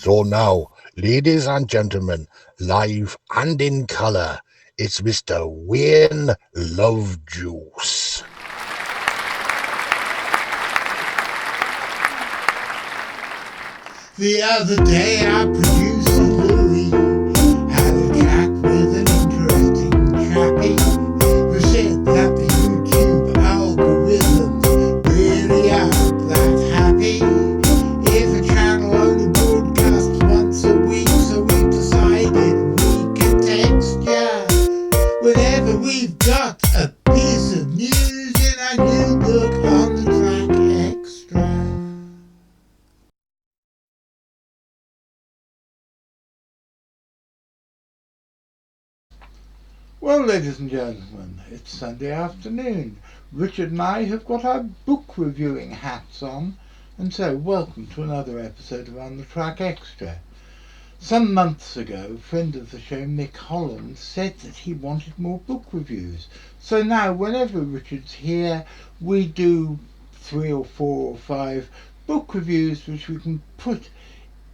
So now, ladies and gentlemen, live and in colour, it's Mr. Wayne Lovejuice. The other day our producer Louis had a chat with an interesting chappie who said that the YouTube algorithms really aren't that happy if a channel only broadcasts once a week, so we decided we could text ya whenever we've got a piece of news in our new book on the Track Extra. Well, ladies and gentlemen, it's Sunday afternoon. Richard and I have got our book reviewing hats on, and so welcome to another episode of On the Track Extra. Some months ago, a friend of the show, Mick Holland, said that he wanted more book reviews. So now, whenever Richard's here, we do 3 or 4 or 5 book reviews which we can put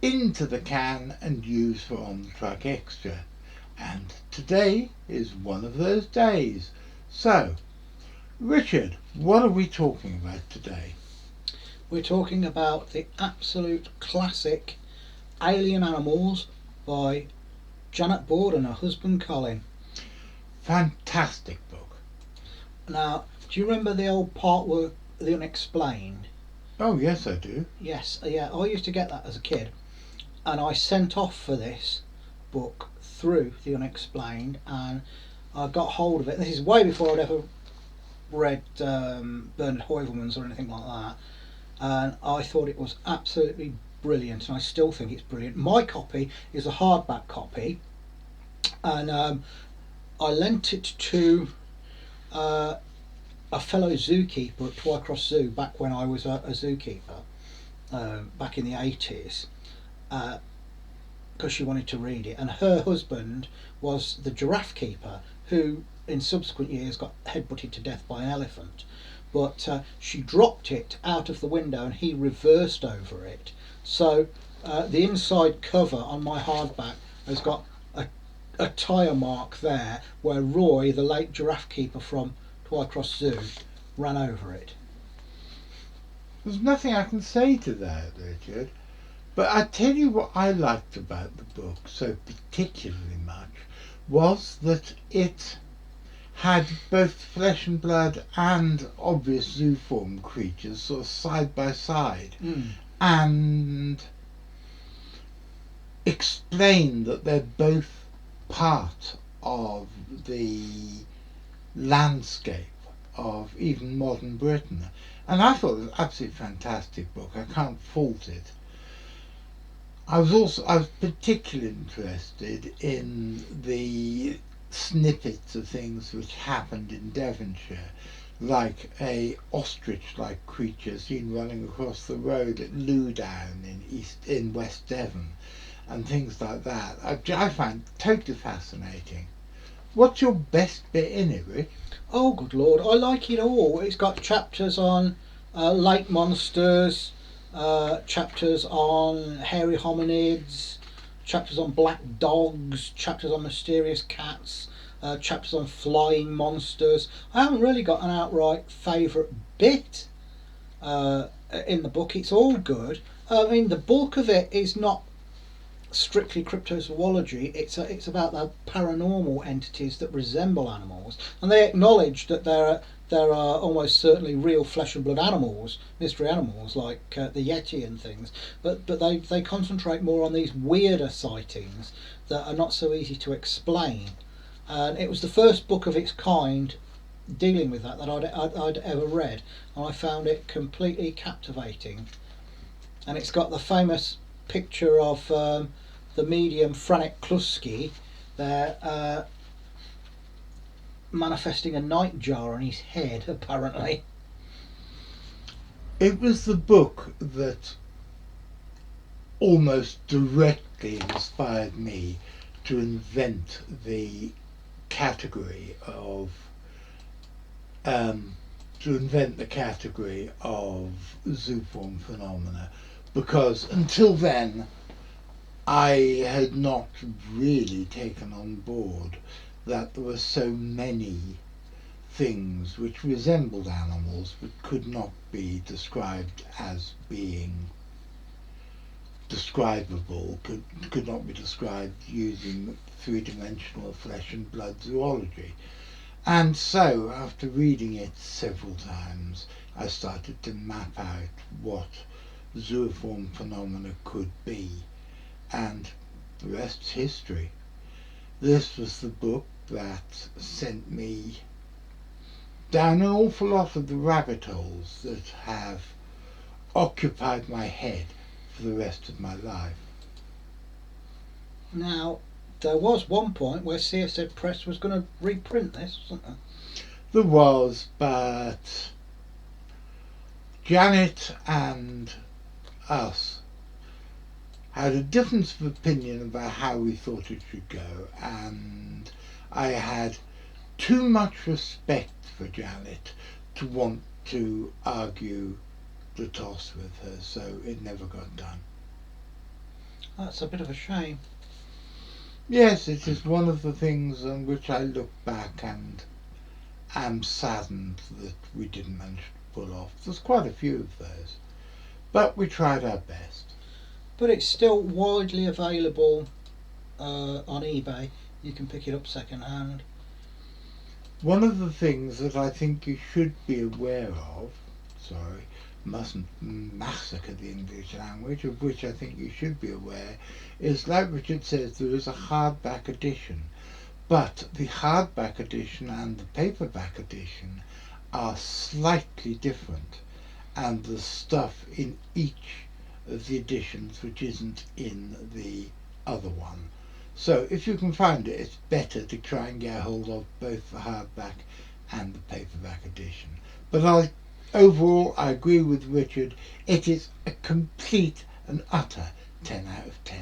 into the can and use for On the Track Extra. And today is one of those days. So, Richard, what are we talking about today? We're talking about the absolute classic Alien Animals by Janet Bord and her husband Colin. Fantastic book. Now, do you remember the old part where The Unexplained? Oh, yes, I do. Yes, yeah, I used to get that as a kid, and I sent off for this book through The Unexplained, and I got hold of it. This is way before I'd ever read Bernard Heuvelmann's or anything like that, and I thought it was absolutely brilliant, and I still think it's brilliant. My copy is a hardback copy, and I lent it to a fellow zookeeper at Twycross Zoo back when I was a zookeeper, back in the 80s. Because she wanted to read it, and her husband was the giraffe keeper who in subsequent years got headbutted to death by an elephant, but she dropped it out of the window and he reversed over it, so the inside cover on my hardback has got a tyre mark there where Roy, the late giraffe keeper from Twycross Zoo, ran over it. There's nothing I can say to that, Richard. But I tell you what I liked about the book so particularly much was that it had both flesh and blood and obvious zoo form creatures sort of side by side, and explained that they're both part of the landscape of even modern Britain. And I thought it was an absolutely fantastic book. I can't fault it. I was particularly interested in the snippets of things which happened in Devonshire, like a ostrich-like creature seen running across the road at Lewdown in West Devon, and things like that. I find totally fascinating. What's your best bit in it, Rick? Oh, good Lord, I like it all. It's got chapters on lake monsters, chapters on hairy hominids, chapters on black dogs, chapters on mysterious cats, chapters on flying monsters. I haven't really got an outright favourite bit in the book. It's all good. I mean, the bulk of it is not strictly cryptozoology. It's about the paranormal entities that resemble animals, and they acknowledge that there are almost certainly real flesh and blood animals, mystery animals like the Yeti and things, but they concentrate more on these weirder sightings that are not so easy to explain. And it was the first book of its kind dealing with that I'd ever read, and I found it completely captivating. And it's got the famous picture of the medium Franek Kluski there manifesting a nightjar on his head, apparently. It was the book that almost directly inspired me to invent the category of zooform phenomena, because until then I had not really taken on board that there were so many things which resembled animals but could not be described as being describable, could not be described using three-dimensional flesh and blood zoology. And so, after reading it several times, I started to map out what zooform phenomena could be, and the rest's history. This was the book that sent me down an awful lot of the rabbit holes that have occupied my head for the rest of my life. Now, there was one point where CFZ Press was going to reprint this, wasn't there? There was, but Janet and us had a difference of opinion about how we thought it should go, and I had too much respect for Janet to want to argue the toss with her, so it never got done. That's a bit of a shame. Yes, it is one of the things on which I look back and am saddened that we didn't manage to pull off. There's quite a few of those, but we tried our best. But it's still widely available on eBay. You can pick it up second hand. One of the things that I think you should be aware of, mustn't massacre the English language, of which I think you should be aware, is, like Richard says, there is a hardback edition. But the hardback edition and the paperback edition are slightly different, and there's stuff in each of the editions which isn't in the other one. So if you can find it, it's better to try and get hold of both the hardback and the paperback edition. But overall, I agree with Richard. It is a complete and utter 10 out of 10.